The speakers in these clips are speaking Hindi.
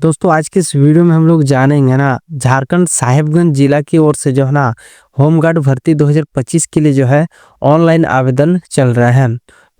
दोस्तों आज के इस वीडियो में हम लोग जानेंगे ना झारखंड साहिबगंज जिला की ओर से जो है ना होमगार्ड भर्ती 2025 के लिए जो है ऑनलाइन आवेदन चल रहा है।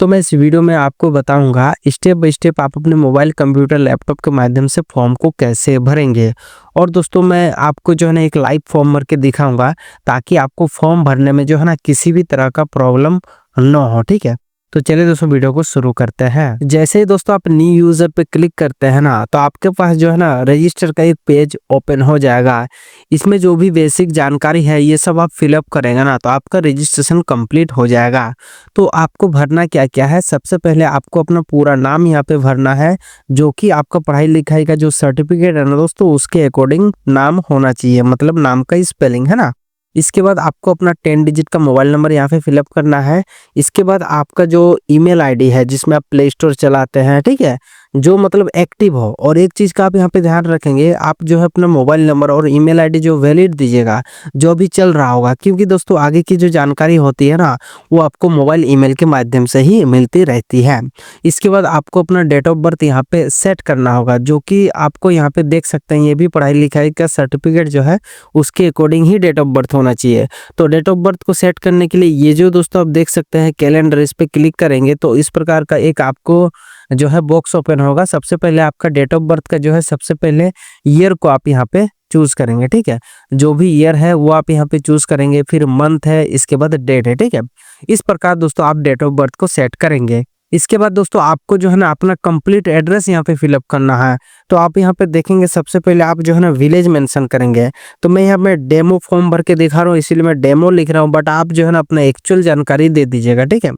तो मैं इस वीडियो में आपको बताऊंगा स्टेप बाय स्टेप आप अपने मोबाइल, कंप्यूटर, लैपटॉप के माध्यम से फॉर्म को कैसे भरेंगे। और दोस्तों मैं आपको जो है ना एक लाइव फॉर्म भर के दिखाऊंगा ताकि आपको फॉर्म भरने में जो है ना किसी भी तरह का प्रॉब्लम ना हो। ठीक है, तो चलिए दोस्तों वीडियो को शुरू करते हैं। जैसे ही दोस्तों आप न्यू यूजर पे क्लिक करते हैं ना तो आपके पास जो है ना रजिस्टर का एक पेज ओपन हो जाएगा। इसमें जो भी बेसिक जानकारी है ये सब आप फिलअप करेंगे ना तो आपका रजिस्ट्रेशन कंप्लीट हो जाएगा। तो आपको भरना क्या क्या है, सबसे पहले आपको अपना पूरा नाम यहाँ पे भरना है, जो कि आपका पढ़ाई लिखाई का जो सर्टिफिकेट है ना दोस्तों उसके अकॉर्डिंग नाम होना चाहिए, मतलब नाम का स्पेलिंग है ना। इसके बाद आपको अपना 10 डिजिट का मोबाइल नंबर यहाँ पे फिलअप करना है। इसके बाद आपका जो ईमेल आईडी है जिसमें आप प्ले स्टोर चलाते हैं, ठीक है, जो मतलब एक्टिव हो। और एक चीज़ का आप यहाँ पे ध्यान रखेंगे, आप जो है अपना मोबाइल नंबर और ईमेल आईडी जो वैलिड दीजिएगा जो भी चल रहा होगा, क्योंकि दोस्तों आगे की जो जानकारी होती है ना वो आपको मोबाइल ईमेल के माध्यम से ही मिलती रहती है। इसके बाद आपको अपना डेट ऑफ बर्थ यहाँ पे सेट करना होगा, जो कि आपको यहाँ पे देख सकते हैं ये भी पढ़ाई लिखाई का सर्टिफिकेट जो है उसके अकॉर्डिंग ही डेट ऑफ बर्थ होना चाहिए। तो डेट ऑफ बर्थ को सेट करने के लिए ये जो दोस्तों आप देख सकते हैं कैलेंडर, इस पे क्लिक करेंगे तो इस प्रकार का एक आपको जो है बॉक्स ओपन होगा। सबसे पहले आपका डेट ऑफ बर्थ का जो है सबसे पहले ईयर को आप यहाँ पे चूज करेंगे, ठीक है, जो भी ईयर है वो आप यहाँ पे चूज करेंगे, फिर मंथ है, इसके बाद डेट है, ठीक है। इस प्रकार दोस्तों आप डेट ऑफ बर्थ को सेट करेंगे। इसके बाद दोस्तों आपको जो है ना अपना कंप्लीट एड्रेस यहाँ पे फिलअप करना है। तो आप यहाँ पे देखेंगे सबसे पहले आप जो है ना विलेज मेंशन करेंगे। तो मैं यहाँ पे डेमो फॉर्म भर के दिखा रहा हूँ इसीलिए मैं डेमो लिख रहा हूँ, बट आप जो है ना अपना एक्चुअल जानकारी दे दीजिएगा, ठीक है।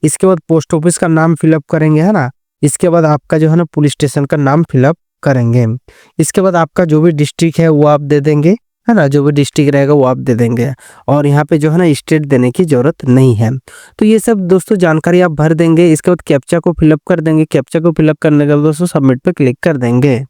इसके बाद पोस्ट ऑफिस का नाम फिलअप करेंगे, है ना। इसके बाद आपका जो है ना पुलिस स्टेशन का नाम फिलअप करेंगे। इसके बाद आपका जो भी डिस्ट्रिक्ट है वो आप दे देंगे, है ना, जो भी डिस्ट्रिक्ट रहेगा वो आप दे देंगे। और यहाँ पे जो है ना स्टेट देने की जरूरत नहीं है। तो ये सब दोस्तों जानकारी आप भर देंगे। इसके बाद कैप्चा को फिलअप कर देंगे। कैप्चा को फिलअप करने के बाद दोस्तों सबमिट पे क्लिक कर देंगे।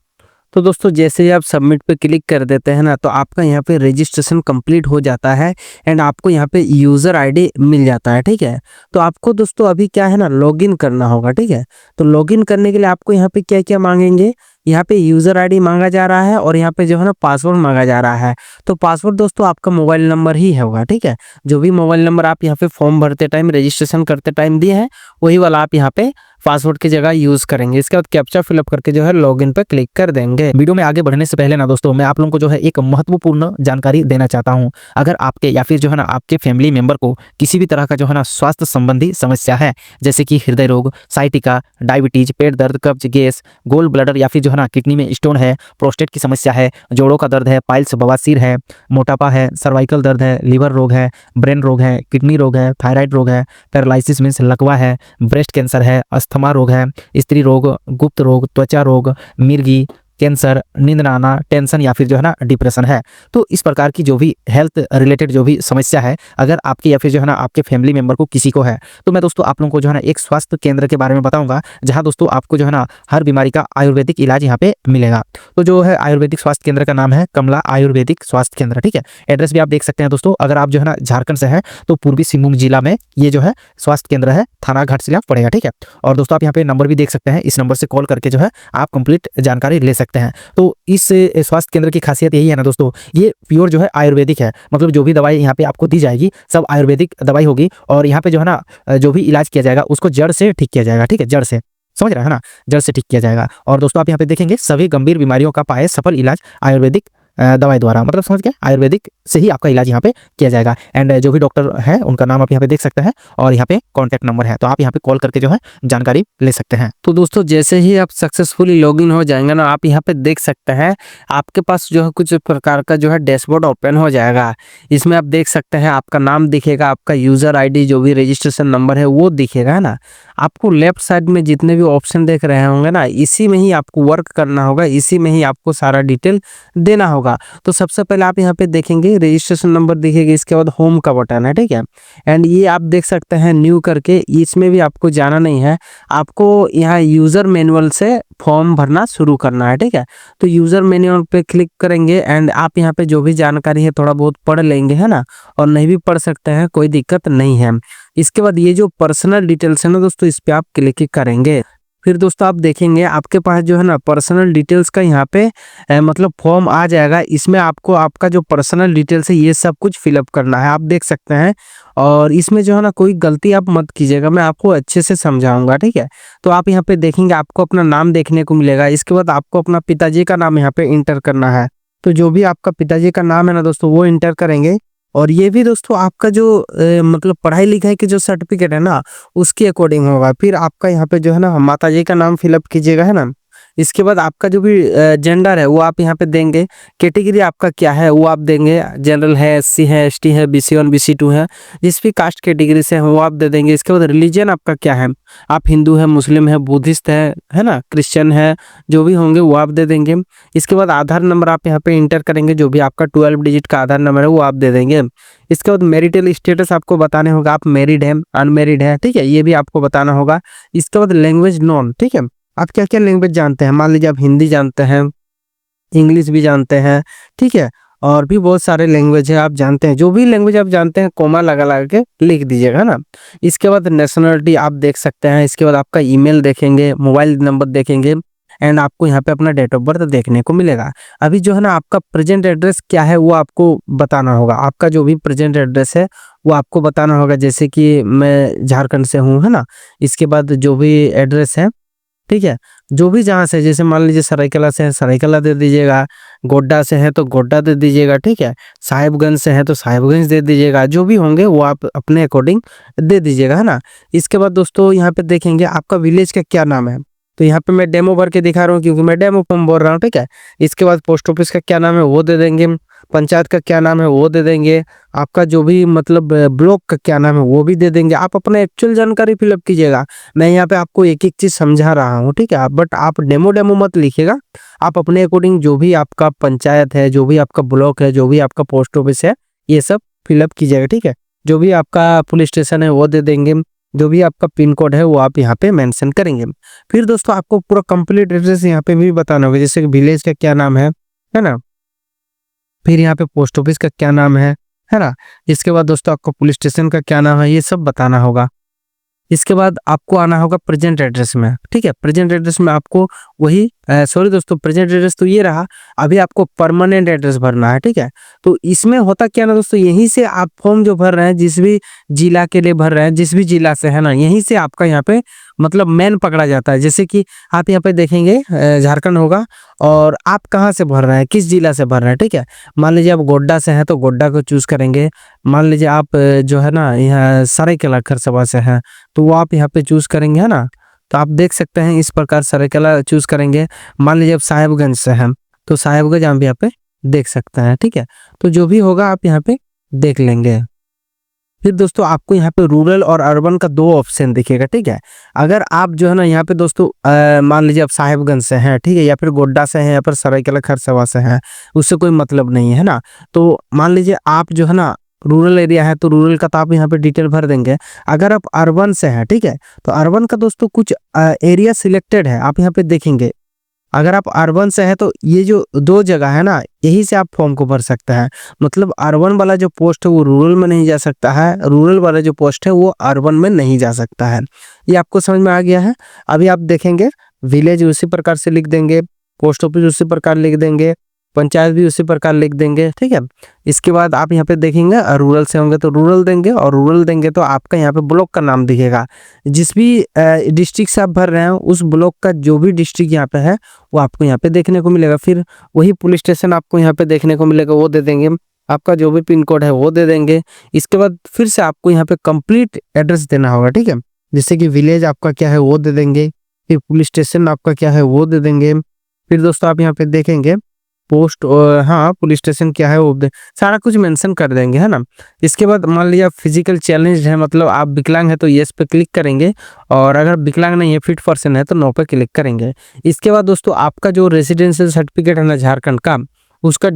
तो दोस्तों जैसे ही आप सबमिट पे क्लिक कर देते हैं ना तो आपका यहाँ पे रजिस्ट्रेशन कंप्लीट हो जाता है एंड आपको यहाँ पे यूज़र आईडी मिल जाता है, ठीक है। तो आपको दोस्तों अभी क्या है ना लॉगिन करना होगा, ठीक है। तो लॉगिन करने के लिए आपको यहाँ पे क्या क्या मांगेंगे, यहाँ पे यूज़र आईडी मांगा जा रहा है और यहाँ पे जो है ना पासवर्ड मांगा जा रहा है। तो पासवर्ड दोस्तों आपका मोबाइल नंबर ही होगा, ठीक है। जो भी मोबाइल नंबर आप यहाँ पे फॉर्म भरते टाइम, रजिस्ट्रेशन करते टाइम दिए हैं वही वाला आप यहाँ पे पासवर्ड की जगह यूज करेंगे। इसके बाद कैप्चा फिलअप करके जो है लॉगिन पे क्लिक कर देंगे। वीडियो में आगे बढ़ने से पहले ना दोस्तों मैं आप लोगों को जो है एक महत्वपूर्ण जानकारी देना चाहता हूं। अगर आपके या फिर जो है ना आपके फैमिली मेंबर को किसी भी तरह का जो है ना स्वास्थ्य संबंधी समस्या है, जैसे कि हृदय रोग, साइटिका, डायबिटीज, पेट दर्द, कब्ज, गैस, गोल ब्लडर या फिर जो है ना किडनी में स्टोन है, प्रोस्टेट की समस्या है, जोड़ों का दर्द है, पाइल्स, बवासीर है, मोटापा है, सर्वाइकल दर्द है, लीवर रोग है, ब्रेन रोग है, किडनी रोग है, थायराइड रोग है, पैरालिसिस मीन्स लकवा है, ब्रेस्ट कैंसर है, अस्थमा रोग है, स्त्री रोग, गुप्त रोग, त्वचा रोग, मिर्गी, कैंसर, नींद ना आना, टेंशन या फिर जो है ना डिप्रेशन है। तो इस प्रकार की जो भी हेल्थ रिलेटेड जो भी समस्या है अगर आपकी या फिर जो है ना आपके फैमिली मेंबर को किसी को है तो मैं दोस्तों आप लोगों को जो है ना एक स्वास्थ्य केंद्र के बारे में बताऊंगा, जहां दोस्तों आपको जो है ना हर बीमारी का आयुर्वेदिक इलाज यहाँ पे मिलेगा। तो जो है आयुर्वेदिक स्वास्थ्य केंद्र का नाम है कमला आयुर्वेदिक स्वास्थ्य केंद्र, ठीक है। एड्रेस भी आप देख सकते हैं दोस्तों। अगर आप जो है ना झारखंड से है तो पूर्वी सिंहभूम जिला में ये जो है स्वास्थ्य केंद्र है, थाना घाटशिला पड़ेगा, ठीक है। और दोस्तों आप यहाँ पे नंबर भी देख सकते हैं, इस नंबर से कॉल करके जो है आप कंप्लीट जानकारी ले सकते हैं। तो इस स्वास्थ्य केंद्र की खासियत यही है ना दोस्तों, ये प्योर जो है आयुर्वेदिक है, मतलब जो भी दवाई यहाँ पे आपको दी जाएगी सब आयुर्वेदिक दवाई होगी। और यहाँ पे जो है ना जो भी इलाज किया जाएगा उसको जड़ से ठीक किया जाएगा, ठीक है, जड़ से, समझ रहे हैं ना, जड़ से ठीक किया जाएगा। और दोस्तों आप यहाँ पे देखेंगे सभी गंभीर बीमारियों का पाए सफल इलाज आयुर्वेदिक दवाई द्वारा, मतलब समझ गए, आयुर्वेदिक से ही आपका इलाज यहाँ पे किया जाएगा। एंड जो भी डॉक्टर है उनका नाम आप यहाँ पे देख सकते हैं और यहाँ पे कॉन्टैक्ट नंबर है, तो आप यहाँ पे कॉल करके जो है जानकारी ले सकते हैं। तो दोस्तों जैसे ही आप सक्सेसफुली लॉगिन हो जाएंगे ना आप यहाँ पे देख सकते हैं आपके पास जो है कुछ प्रकार का जो है डैशबोर्ड ओपन हो जाएगा। इसमें आप देख सकते हैं आपका नाम दिखेगा, आपका यूजर आईडी, जो भी रजिस्ट्रेशन नंबर है वो दिखेगा, है ना। आपको लेफ्ट साइड में जितने भी ऑप्शन देख रहे होंगे ना इसी में ही आपको वर्क करना होगा, इसी में ही आपको सारा डिटेल देना होगा। तो सबसे पहले आप यहाँ पे देखेंगे रजिस्ट्रेशन नंबर दिखेगा, इसके बाद होम का बटन है, ठीक है। एंड ये आप देख सकते हैं न्यू करके, इसमें भी आपको जाना नहीं है, आपको यहाँ यूजर मैनुअल से फॉर्म भरना शुरू करना है, ठीक है। तो यूजर मैनुअल पे क्लिक करेंगे एंड आप यहाँ पे जो भी जानकारी है थोड़ा बहुत पढ़ लेंगे, है ना, और नहीं भी पढ़ सकते हैं कोई दिक्कत नहीं है। इसके बाद ये जो पर्सनल डिटेल्स है ना दोस्तों इस पे आप क्लिक करेंगे। फिर दोस्तों आप देखेंगे आपके पास जो है ना पर्सनल डिटेल्स का यहाँ पे मतलब फॉर्म आ जाएगा। इसमें आपको आपका जो पर्सनल डिटेल्स है ये सब कुछ फिलअप करना है, आप देख सकते हैं। और इसमें जो है ना कोई गलती आप मत कीजिएगा, मैं आपको अच्छे से समझाऊंगा, ठीक है। तो आप यहाँ पे देखेंगे आपको अपना नाम देखने को मिलेगा। इसके बाद आपको अपना पिताजी का नाम यहाँ पे इंटर करना है। तो जो भी आपका पिताजी का नाम है ना दोस्तों वो इंटर करेंगे। और ये भी दोस्तों आपका जो मतलब पढ़ाई लिखाई के जो सर्टिफिकेट है ना उसके अकॉर्डिंग होगा। फिर आपका यहाँ पे जो है ना माता जी का नाम फिलअप कीजिएगा, है ना। इसके बाद आपका जो भी जेंडर है वो आप यहाँ पे देंगे। कैटेगरी आपका क्या है वो आप देंगे, जनरल है, एससी है, एसटी है, BC1 BC2 है, जिस भी कास्ट कैटेगरी से है वो आप दे देंगे। इसके बाद रिलीजन आपका क्या है, आप हिंदू है, मुस्लिम है, बुद्धिस्ट है ना, क्रिश्चियन है, जो भी होंगे वो आप दे देंगे। इसके बाद आधार नंबर आप यहाँ पे इंटर करेंगे, जो भी आपका 12 डिजिट का आधार नंबर है वो आप दे देंगे। इसके बाद मैरिटल स्टेटस आपको बताने होगा, आप मैरिड है, अनमैरिड है, ठीक है, ये भी आपको बताना होगा। इसके बाद लैंग्वेज नॉन, ठीक है, आप क्या क्या लैंग्वेज जानते हैं। मान लीजिए आप हिंदी जानते हैं, इंग्लिश भी जानते हैं, ठीक है, और भी बहुत सारे लैंग्वेज है आप जानते हैं। जो भी लैंग्वेज आप जानते हैं कोमा लगा लगा के लिख दीजिएगा, है ना। इसके बाद नेशनलिटी आप देख सकते हैं। इसके बाद आपका ईमेल देखेंगे, मोबाइल नंबर देखेंगे, एंड आपको यहाँ पे अपना डेट ऑफ बर्थ देखने को मिलेगा। अभी जो है ना आपका प्रेजेंट एड्रेस क्या है वो आपको बताना होगा। आपका जो भी प्रेजेंट एड्रेस है वो आपको बताना होगा। जैसे कि मैं झारखंड से हूँ, है ना। इसके बाद जो भी एड्रेस है, ठीक है, जो भी जहाँ से, जैसे मान लीजिए सरायकला से है सरायकला दे दीजिएगा, गोड्डा से है तो गोड्डा दे दीजिएगा, ठीक है, साहिबगंज से है तो साहिबगंज दे दीजिएगा। जो भी होंगे वो आप अपने अकॉर्डिंग दे दीजिएगा, है ना। इसके बाद दोस्तों यहाँ पे देखेंगे आपका विलेज का क्या नाम है। तो यहाँ पे मैं डेमो भर के दिखा रहा हूँ क्योंकि मैं डेमो फॉर्म बोल रहा हूँ, ठीक है। इसके बाद पोस्ट ऑफिस का क्या नाम है वो दे देंगे, पंचायत का क्या नाम है वो दे देंगे, आपका जो भी मतलब ब्लॉक का क्या नाम है वो भी दे देंगे। आप अपना एक्चुअल जानकारी फिलअप कीजिएगा। मैं यहाँ पे आपको एक एक चीज समझा रहा हूँ, ठीक है, बट आप डेमो डेमो मत लिखिएगा। आप अपने अकॉर्डिंग जो भी आपका पंचायत है, जो भी आपका ब्लॉक है, जो भी आपका पोस्ट ऑफिस है, ये सब फिलअप कीजिएगा, ठीक है। जो भी आपका पुलिस स्टेशन है वो दे देंगे, जो भी आपका पिन कोड है वो आप यहाँ पे मेंशन करेंगे। फिर दोस्तों आपको पूरा कंप्लीट एड्रेस यहाँ पे भी बताना होगा, जैसे कि विलेज का क्या नाम है ना। फिर यहाँ पे पोस्ट ऑफिस का क्या नाम है ना। इसके बाद दोस्तों आपको पुलिस स्टेशन का क्या नाम है ये सब बताना होगा। इसके बाद आपको आना होगा प्रेजेंट एड्रेस में, ठीक है। प्रेजेंट एड्रेस में आपको वही सॉरी दोस्तों, प्रेजेंट एड्रेस तो ये रहा, अभी आपको परमानेंट एड्रेस भरना है, ठीक है। तो इसमें होता क्या ना दोस्तों, यहीं से आप फॉर्म जो भर रहे हैं, जिस भी जिला के लिए भर रहे हैं, जिस भी जिला से, है ना, यहीं से आपका यहाँ पे मतलब मेन पकड़ा जाता है। जैसे कि आप यहाँ पे देखेंगे झारखंड होगा, और आप कहाँ से भर रहे हैं, किस जिला से भर रहे हैं, ठीक है। मान लीजिए आप गोड्डा से हैं तो गोड्डा को चूज करेंगे। मान लीजिए आप जो है ना यहाँ सरायकेला खरसवा से हैं तो वो आप यहाँ पे चूज करेंगे, है ना। तो आप देख सकते हैं इस प्रकार सरायकेला चूज करेंगे। मान लीजिए आप साहिबगंज से हैं तो साहिबगंज आप यहाँ पे देख सकते हैं, ठीक है। तो जो भी होगा आप यहाँ पे देख लेंगे। फिर दोस्तों आपको यहाँ पे रूरल और अर्बन का 2 ऑप्शन दिखेगा, ठीक है। अगर आप जो है ना यहाँ पे दोस्तों मान लीजिए आप साहिबगंज से हैं, ठीक है, या फिर गोड्डा से हैं, या फिर सरायकेला खरसवा से हैं, उससे कोई मतलब नहीं है ना। तो मान लीजिए आप जो है ना रूरल एरिया है तो रूरल का तो आप यहाँ पे डिटेल भर देंगे। अगर आप अर्बन से हैं, ठीक है, तो अर्बन का दोस्तों कुछ एरिया सिलेक्टेड है, आप यहाँ पे देखेंगे। अगर आप अर्बन से है तो ये जो 2 जगह है ना यही से आप फॉर्म को भर सकते हैं। मतलब अर्बन वाला जो पोस्ट है वो रूरल में नहीं जा सकता है, रूरल वाला जो पोस्ट है वो अर्बन में नहीं जा सकता है। ये आपको समझ में आ गया है। अभी आप देखेंगे विलेज उसी प्रकार से लिख देंगे, पोस्ट ऑफिस उसी प्रकार लिख देंगे, पंचायत भी उसी प्रकार लिख देंगे, ठीक है। इसके बाद आप यहाँ पे देखेंगे रूरल से होंगे तो रूरल देंगे, और रूरल देंगे तो आपका यहाँ पे ब्लॉक का नाम दिखेगा। जिस भी डिस्ट्रिक्ट से आप भर रहे हैं उस ब्लॉक का जो भी डिस्ट्रिक्ट यहाँ पे है वो आपको यहाँ पे देखने को मिलेगा। फिर वही पुलिस स्टेशन आपको यहाँ पे देखने को मिलेगा, वो दे देंगे। आपका जो भी पिन कोड है वो दे देंगे। इसके बाद फिर से आपको यहाँ पे कंप्लीट एड्रेस देना होगा, ठीक है। जैसे कि विलेज आपका क्या है वो दे देंगे, फिर पुलिस स्टेशन आपका क्या है वो दे देंगे। फिर दोस्तों आप यहाँ पे देखेंगे पोस्ट, हाँ, पुलिस स्टेशन क्या है वो सारा कुछ मेंशन कर देंगे, है ना। इसके बाद मान लीजिए आप फिजिकल चैलेंज है, मतलब आप विकलांग है तो यस पे क्लिक करेंगे, और अगर विकलांग नहीं है फिट पर्सन है तो नो पे क्लिक करेंगे। इसके बाद दोस्तों आपका जो रेसिडेंशियल सर्टिफिकेट है ना झारखंड का, उसका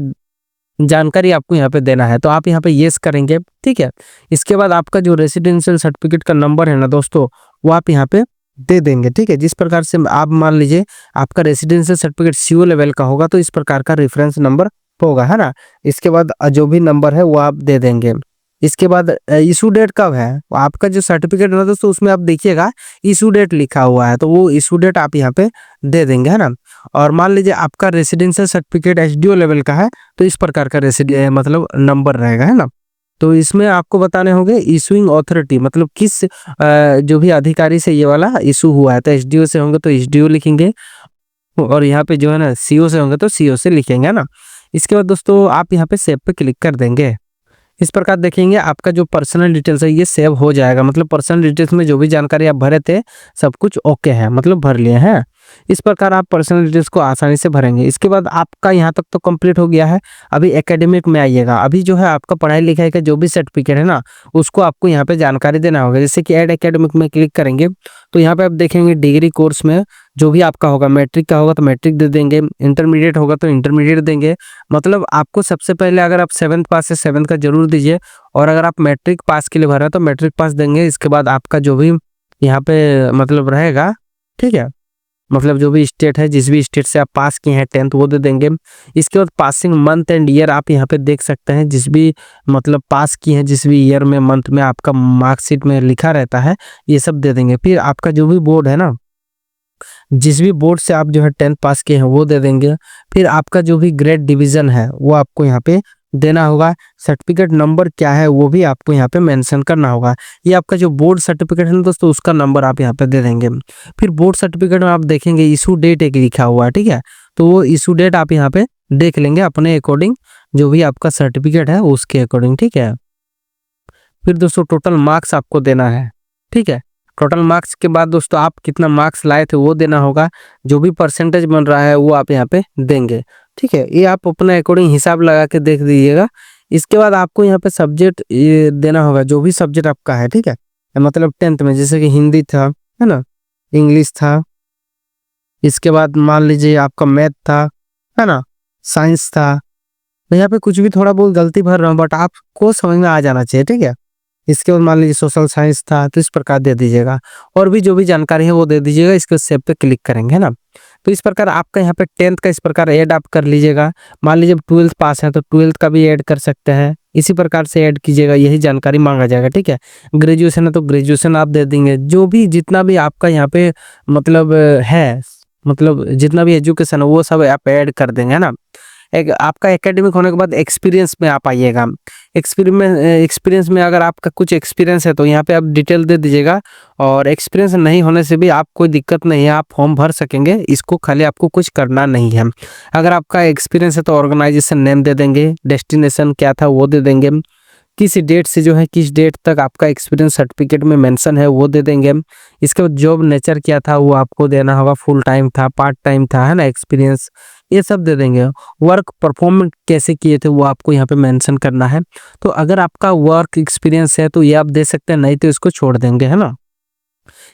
जानकारी आपको यहाँ पे देना है तो आप यहाँ पे यस करेंगे, ठीक है। इसके बाद आपका जो रेसिडेंशियल सर्टिफिकेट का नंबर है ना दोस्तों वो आप यहाँ पे दे देंगे, ठीक है। जिस प्रकार से आप मान लीजिए आपका रेसिडेंशियल सर्टिफिकेट CO लेवल का होगा तो इस प्रकार का रेफरेंस नंबर होगा, है ना। इसके बाद जो भी नंबर है वो आप दे देंगे। इसके बाद इशू डेट कब है, आपका जो सर्टिफिकेट है दोस्तों उसमें आप देखिएगा इशू डेट लिखा हुआ है, तो वो इशू डेट आप यहाँ पे दे देंगे, है ना। और मान लीजिए आपका रेसिडेंशियल सर्टिफिकेट एचडीओ लेवल का है, तो इस प्रकार का मतलब नंबर रहेगा, है ना। तो इसमें आपको बताने होंगे इशूइंग अथॉरिटी, मतलब किस जो भी अधिकारी से ये वाला इशू हुआ है, तो एसडीओ से होंगे तो एसडीओ लिखेंगे, और यहाँ पे जो है ना सीओ से होंगे तो सीओ से लिखेंगे, है ना। इसके बाद दोस्तों आप यहाँ पे सेव पे क्लिक कर देंगे। इस प्रकार देखेंगे आपका जो पर्सनल डिटेल्स है ये सेव हो जाएगा, मतलब पर्सनल डिटेल्स में जो भी जानकारी आप भरे थे सब कुछ ओके है, मतलब भर लिए हैं। इस प्रकार आप पर्सनल डिटेल्स को आसानी से भरेंगे। इसके बाद आपका यहाँ तक तो कंप्लीट हो गया है। अभी एकेडमिक में आइएगा। अभी जो है आपका पढ़ाई लिखाई का जो भी सर्टिफिकेट है ना उसको आपको यहाँ पे जानकारी देना होगा। जैसे कि ऐड एकेडमिक में क्लिक करेंगे तो यहाँ पे आप देखेंगे डिग्री कोर्स में जो भी आपका होगा, मैट्रिक का होगा तो मैट्रिक दे देंगे, इंटरमीडिएट होगा तो इंटरमीडिएट देंगे। मतलब आपको सबसे पहले अगर आप 7th पास है 7th का जरूर दीजिए, और अगर आप मैट्रिक पास के लिए भर रहे हैं तो मैट्रिक पास देंगे। इसके बाद आपका जो भी यहाँ पे मतलब रहेगा, ठीक है, मतलब जो भी स्टेट है, जिस भी स्टेट से आप पास किए हैं 10th वो दे देंगे। इसके बाद पासिंग मंथ एंड ईयर आप यहाँ पे देख सकते हैं, जिस भी मतलब पास किए हैं जिस भी ईयर में मंथ में आपका मार्कशीट में लिखा रहता है ये सब दे देंगे। फिर आपका जो भी बोर्ड है ना, जिस भी बोर्ड से आप जो है 10th पास किए हैं वो दे देंगे। फिर आपका जो भी ग्रेड डिवीजन है वो आपको यहाँ पे देना होगा। सर्टिफिकेट नंबर क्या है वो भी आपको यहाँ पे मेंशन करना होगा। ये आपका जो बोर्ड सर्टिफिकेट है ना दोस्तों उसका नंबर आप यहाँ पे दे देंगे। फिर बोर्ड सर्टिफिकेट में आप देखेंगे इशू डेट एक लिखा हुआ है, ठीक है, तो वो इशू डेट आप यहाँ पे देख लेंगे अपने अकॉर्डिंग, जो भी आपका सर्टिफिकेट है उसके अकॉर्डिंग, ठीक है। फिर दोस्तों टोटल मार्क्स आपको देना है, ठीक है। टोटल मार्क्स के बाद दोस्तों आप कितना मार्क्स लाए थे वो देना होगा। जो भी परसेंटेज बन रहा है वो आप यहाँ पे देंगे, ठीक है। ये आप अपने अकॉर्डिंग हिसाब लगा के देख दीजिएगा। इसके बाद आपको यहाँ पे सब्जेक्ट ये देना होगा, जो भी सब्जेक्ट आपका है, ठीक है, मतलब 10th में जैसे कि हिंदी था, है ना, इंग्लिश था, इसके बाद मान लीजिए आपका मैथ था, है ना, साइंस था। तो यहाँ पे कुछ भी थोड़ा बहुत गलती भर रहा हूँ बट आपको समझ में आ जाना चाहिए, ठीक है। इसके बाद मान लीजिए सोशल साइंस था तो इस प्रकार दे दीजिएगा, और भी जो भी जानकारी है वो दे दीजिएगा। इसके सेव पे क्लिक करेंगे, है ना। तो इस प्रकार आपका यहाँ पे 10th का इस प्रकार ऐड आप कर लीजिएगा। मान लीजिए 12th पास है तो 12th का भी ऐड कर सकते हैं, इसी प्रकार से ऐड कीजिएगा, यही जानकारी मांगा जाएगा, ठीक है। ग्रेजुएशन है तो ग्रेजुएशन आप दे देंगे। जो भी जितना भी आपका यहाँ पे मतलब है, मतलब जितना भी एजुकेशन है वो सब आप ऐड कर देंगे, है ना। एक आपका एकेडमिक होने के बाद एक्सपीरियंस में आप आइएगा। एक्सपीरियंस में अगर आपका कुछ एक्सपीरियंस है तो यहाँ पे आप डिटेल दे दीजिएगा, और एक्सपीरियंस नहीं होने से भी आप कोई दिक्कत नहीं है, आप फॉर्म भर सकेंगे। इसको खाली आपको कुछ करना नहीं है। अगर आपका एक्सपीरियंस है तो ऑर्गेनाइजेशन नेम दे देंगे, डेस्टिनेशन क्या था वो दे देंगे, किस डेट से जो है किस डेट तक आपका एक्सपीरियंस सर्टिफिकेट में मेंशन है वो दे देंगे। इसके बाद जॉब नेचर क्या था वो आपको देना होगा, फुल टाइम था, पार्ट टाइम था, है ना, एक्सपीरियंस ये सब दे देंगे। वर्क परफॉर्मेंस कैसे किए थे वो आपको यहाँ पे मेंशन करना है। तो अगर आपका वर्क एक्सपीरियंस है तो ये आप दे सकते हैं, नहीं तो इसको छोड़ देंगे, है ना।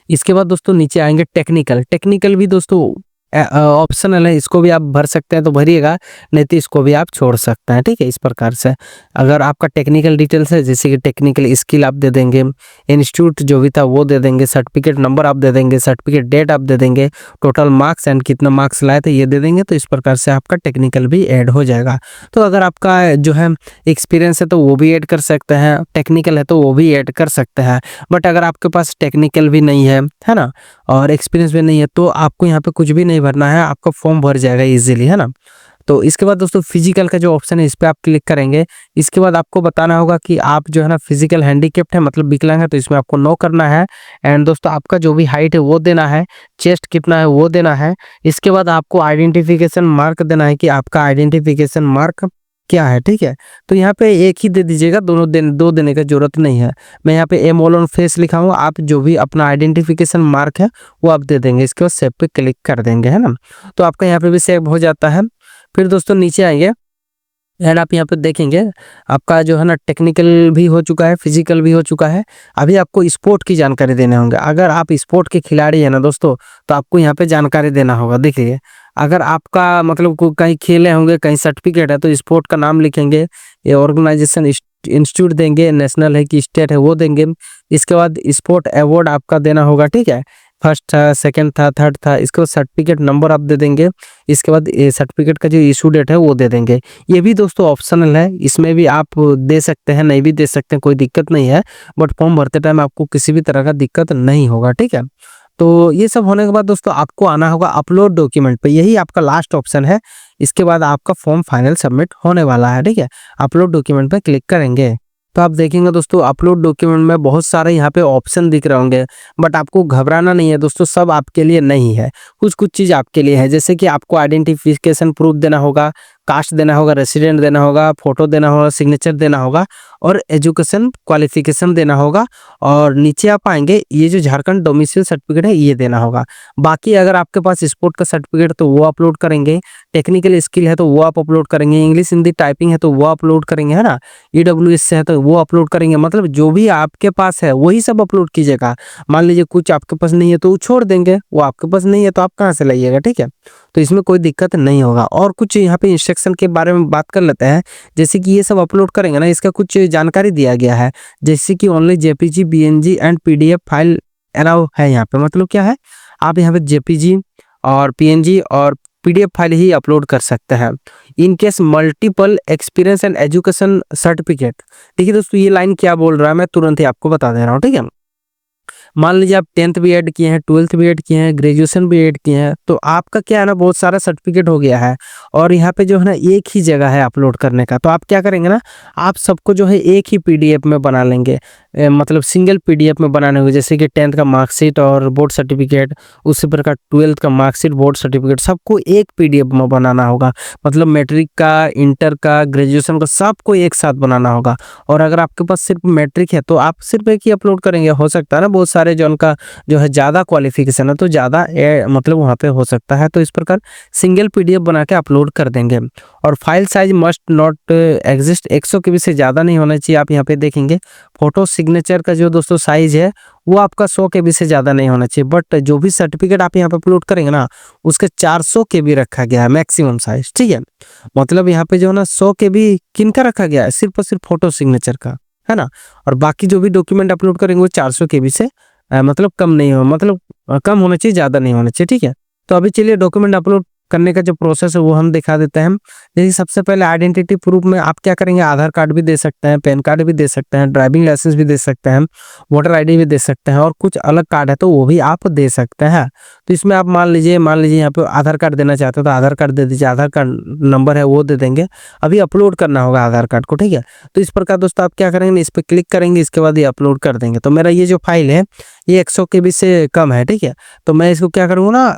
इसके बाद दोस्तों नीचे आएंगे टेक्निकल। टेक्निकल भी दोस्तों ऑप्शनल है, इसको भी आप भर सकते हैं तो भरिएगा, नहीं तो इसको भी आप छोड़ सकते हैं, ठीक है। इस प्रकार से अगर आपका टेक्निकल डिटेल्स है जैसे कि टेक्निकल स्किल आप दे देंगे, इंस्टीट्यूट जो भी था वो दे देंगे, सर्टिफिकेट नंबर आप दे देंगे, सर्टिफिकेट डेट आप दे देंगे, टोटल मार्क्स एंड कितना मार्क्स लाए थे ये दे देंगे। तो इस प्रकार से आपका टेक्निकल भी ऐड हो जाएगा। तो अगर आपका जो है एक्सपीरियंस है तो वो भी ऐड कर सकते हैं, टेक्निकल है तो वो भी ऐड कर सकते हैं। बट अगर आपके पास टेक्निकल भी नहीं है ना, और एक्सपीरियंस भी नहीं है तो आपको यहाँ पे कुछ भी नहीं भरना है, आपका फॉर्म भर जाएगा इजीली, है ना। तो इसके बाद दोस्तों फिजिकल का जो ऑप्शन है इस पे आप क्लिक करेंगे। इसके बाद आपको बताना होगा कि आप जो है ना फिजिकल हैंडीकेप्ट है, मतलब विकलांग है, तो इसमें आपको नो करना है। एंड दोस्तों आपका जो भी हाइट है वो देना है, चेस्ट कितना है वो देना है। इसके बाद आपको आइडेंटिफिकेशन मार्क देना है कि आपका आइडेंटिफिकेशन मार्क क्या है, ठीक है। तो यहाँ पे एक ही दे दीजिएगा, दो देने का जरूरत नहीं है। मैं यहाँ पे एम ऑल ऑन फेस लिखा हूँ, आप जो भी अपना आइडेंटिफिकेशन मार्क है वो आप दे देंगे। इसके बाद सेव पे क्लिक कर देंगे, है ना। तो आपका यहाँ पे भी सेव हो जाता है। फिर दोस्तों नीचे आएंगे एंड आप यहाँ पे देखेंगे आपका जो है ना टेक्निकल भी हो चुका है, फिजिकल भी हो चुका है। अभी आपको स्पोर्ट की जानकारी देने होंगे। अगर आप स्पोर्ट के खिलाड़ी है ना दोस्तों तो आपको यहाँ पे जानकारी देना होगा। देखिए अगर आपका मतलब कहीं खेले होंगे, कहीं सर्टिफिकेट है तो स्पोर्ट का नाम लिखेंगे, ये ऑर्गेनाइजेशन इंस्टीट्यूट देंगे, नेशनल है कि स्टेट है वो देंगे। इसके बाद स्पोर्ट अवार्ड आपका देना होगा, ठीक है। फर्स्ट था, सेकंड था, थर्ड था, इसके बाद सर्टिफिकेट नंबर आप दे देंगे। इसके बाद सर्टिफिकेट का जो इशू डेट है वो दे देंगे। ये भी दोस्तों ऑप्शनल है, इसमें भी आप दे सकते हैं, नहीं भी दे सकते हैं, कोई दिक्कत नहीं है। बट फॉर्म भरते टाइम आपको किसी भी तरह का दिक्कत नहीं होगा, ठीक है। तो ये सब होने के बाद दोस्तों आपको आना होगा अपलोड डॉक्यूमेंट पे, यही आपका लास्ट ऑप्शन है। इसके बाद आपका फॉर्म फाइनल सबमिट होने वाला है, ठीक है। अपलोड डॉक्यूमेंट पे क्लिक करेंगे तो आप देखेंगे दोस्तों अपलोड डॉक्यूमेंट में बहुत सारे यहाँ पे ऑप्शन दिख रहे होंगे। बट आपको घबराना नहीं है दोस्तों, सब आपके लिए नहीं है, कुछ कुछ चीज़ आपके लिए है। जैसे कि आपको आइडेंटिफिकेशन प्रूफ देना होगा, कास्ट देना होगा, रेसिडेंट देना होगा, फोटो देना होगा, सिग्नेचर देना होगा और एजुकेशन क्वालिफिकेशन देना होगा। और नीचे आप आएंगे, ये जो झारखंड डोमिसाइल सर्टिफिकेट है ये देना होगा। बाकी अगर आपके पास स्पोर्ट का सर्टिफिकेट तो वो अपलोड करेंगे, टेक्निकल स्किल है तो वो आप अपलोड करेंगे, इंग्लिश हिंदी टाइपिंग है तो वो अपलोड करेंगे, है ना। EWS से है तो वो अपलोड करेंगे। मतलब जो भी आपके पास है वही सब अपलोड कीजिएगा। मान लीजिए कुछ आपके पास नहीं है तो वो छोड़ देंगे, वो आपके पास नहीं है तो आप कहाँ से लाइएगा, ठीक है। तो इसमें कोई दिक्कत नहीं होगा। और कुछ यहाँ पे इंस्ट्रक्शन के बारे में बात कर लेते हैं। जैसे कि ये सब अपलोड करेंगे ना, इसका कुछ जानकारी दिया गया है। जैसे कि only JPG, BNG and PDF file allow है यहाँ पे। मतलब क्या है, आप यहाँ पे JPG और PNG और PDF फाइल ही अपलोड कर सकते हैं। In case multiple experience and education certificate. देखिए दोस्तों ये लाइन क्या बोल रहा है मैं तुरंत ही आपको बता दे रहा हूँ, ठीक है। मान लीजिए आप 10th भी ऐड किए हैं, 12th भी ऐड किए हैं, ग्रेजुएशन भी ऐड किए हैं, तो आपका क्या है ना बहुत सारा सर्टिफिकेट हो गया है। और यहाँ पे जो है ना एक ही जगह है अपलोड करने का। तो आप क्या करेंगे ना, आप सबको जो है एक ही PDF में बना लेंगे। मतलब सिंगल PDF में बनाने होंगे। जैसे कि 10th का मार्कशीट और बोर्ड सर्टिफिकेट, उसी प्रकार 12th का मार्कशीट, बोर्ड सर्टिफिकेट, सबको एक PDF में बनाना होगा। मतलब मैट्रिक का, इंटर का, ग्रेजुएशन का, सबको एक साथ बनाना होगा। और अगर आपके पास सिर्फ मैट्रिक है तो आप सिर्फ एक ही अपलोड करेंगे। हो सकता है ना बहुत सारे जो उनका जो है ज़्यादा क्वालिफिकेशन है तो ज़्यादा मतलब वहाँ पे हो सकता है। तो इस प्रकार सिंगल PDF बना के अपलोड कर देंगे। और file size must not exist, 100 KB से ज़्यादा नहीं होना चाहिए। आप यहाँ पे देखेंगे फोटो सिग्नेचर का जो दोस्तों साइज है वो आपका 100 KB से ज़्यादा नहीं होना चाहिए। बट जो भी सर्टिफिकेट आप यहाँ पे अपलोड करेंगे ना उसके 400 KB रखा गया है मैक्सिमम साइज, ठीक है। मतलब यहाँ पे जो है ना 100 KB किन का रखा गया है, सिर्फ और सिर्फ फोटो सिग्नेचर का, है ना। और बाकी जो भी डॉक्यूमेंट अपलोड करेंगे वो 400 KB से मतलब कम नहीं हो, मतलब कम होना चाहिए, ज़्यादा नहीं होना चाहिए, ठीक है। तो अभी चलिए डॉक्यूमेंट अपलोड करने का जो प्रोसेस है वो हम दिखा देते हैं। जैसे सबसे पहले आइडेंटिटी प्रूफ में आप क्या करेंगे, आधार कार्ड भी दे सकते हैं, पैन कार्ड भी दे सकते हैं, ड्राइविंग लाइसेंस भी दे सकते हैं, वोटर ID भी दे सकते हैं और कुछ अलग कार्ड है तो वो भी आप दे सकते हैं। तो इसमें आप मान लीजिए यहाँ पे आधार कार्ड देना चाहते हो तो आधार कार्ड दे दीजिए, आधार कार्ड नंबर है वो दे देंगे। अभी अपलोड करना होगा आधार कार्ड को, ठीक है। तो इस प्रकार दोस्तों आप क्या करेंगे, इस पर क्लिक करेंगे, इसके बाद ये अपलोड कर देंगे। तो मेरा ये जो फाइल है ये 100 KB से कम है, ठीक है। तो मैं इसको क्या करूँगा ना,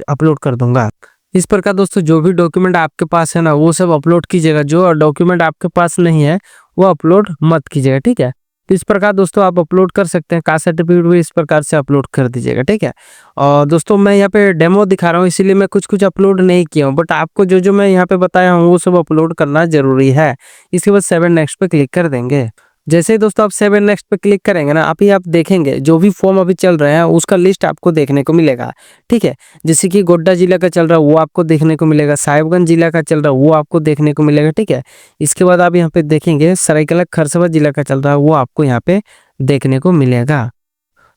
अपलोड कर दूंगा। इस प्रकार दोस्तों जो भी डॉक्यूमेंट आपके पास है ना वो सब अपलोड कीजिएगा, जो डॉक्यूमेंट आपके पास नहीं है वो अपलोड मत कीजिएगा, ठीक है। तो इस प्रकार दोस्तों आप अपलोड कर सकते हैं, कास्ट सर्टिफिकेट भी इस प्रकार से अपलोड कर दीजिएगा, ठीक है। और दोस्तों मैं यहाँ पे डेमो दिखा रहा हूँ इसीलिए मैं कुछ अपलोड नहीं किया हूँ, बट आपको जो जो मैं यहाँ पे बताया हूँ वो सब अपलोड करना जरूरी है। इसके बाद 7 नेक्स्ट पे क्लिक कर देंगे। जैसे ही दोस्तों आप 7 नेक्स्ट पे क्लिक करेंगे ना, आप देखेंगे जो भी फॉर्म अभी चल रहे हैं उसका लिस्ट आपको देखने को मिलेगा, ठीक है। जैसे कि गोड्डा जिला का चल रहा है वो आपको देखने को मिलेगा, साहिबगंज जिला का चल रहा है वो आपको देखने को मिलेगा, ठीक है। इसके बाद आप यहाँ पे देखेंगे सरायकेला खरसावां जिला का चल रहा है वो आपको यहाँ पे देखने को मिलेगा।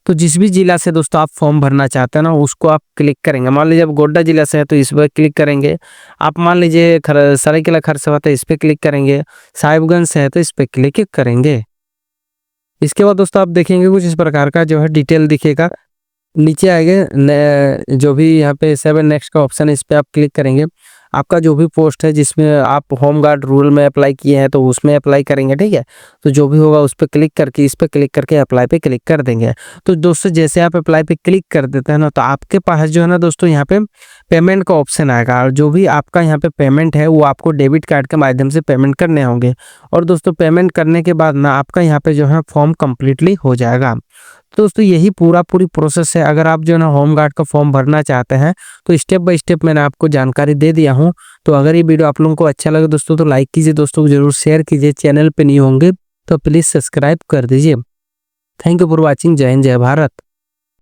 तो जिस भी जिला से दोस्तों आप फॉर्म भरना चाहते हैं ना उसको आप क्लिक करेंगे। मान लीजिए आप गोड्डा जिला से है तो इस पर क्लिक करेंगे। आप मान लीजिए सरायकेला खरसावां तो इस पर क्लिक करेंगे, साहिबगंज से है तो इस पर क्लिक करेंगे। इसके बाद दोस्तों आप देखेंगे कुछ इस प्रकार का जो है डिटेल दिखेगा, नीचे आएंगे जो भी यहाँ पे 7 नेक्स्ट का ऑप्शन है इस पर आप क्लिक करेंगे। आपका जो भी पोस्ट है जिसमें आप होम गार्ड रूरल में अप्लाई किए हैं तो उसमें अप्लाई करेंगे, ठीक है। तो जो भी होगा उस पर क्लिक करके इस पर क्लिक करके अप्लाई पे क्लिक कर देंगे। तो दोस्तों जैसे आप अप्लाई पे क्लिक कर देते हैं ना तो आपके पास जो है ना दोस्तों यहाँ पे पेमेंट का ऑप्शन आएगा। और जो भी आपका यहाँ पे पेमेंट है वो आपको डेबिट कार्ड के माध्यम से पेमेंट करने होंगे। और दोस्तों पेमेंट करने के बाद ना आपका यहाँ पे जो है फॉर्म कम्प्लीटली हो जाएगा। तो दोस्तों यही पूरी प्रोसेस है। अगर आप जो है ना होम गार्ड का फॉर्म भरना चाहते हैं तो स्टेप बाय स्टेप मैंने आपको जानकारी दे दिया हूँ। तो अगर ये वीडियो आप लोगों को अच्छा लगे दोस्तों तो लाइक कीजिए, दोस्तों को जरूर शेयर कीजिए, चैनल पे नहीं होंगे तो प्लीज़ सब्सक्राइब कर दीजिए। Thank you for watching. जय हिंद, जय भारत।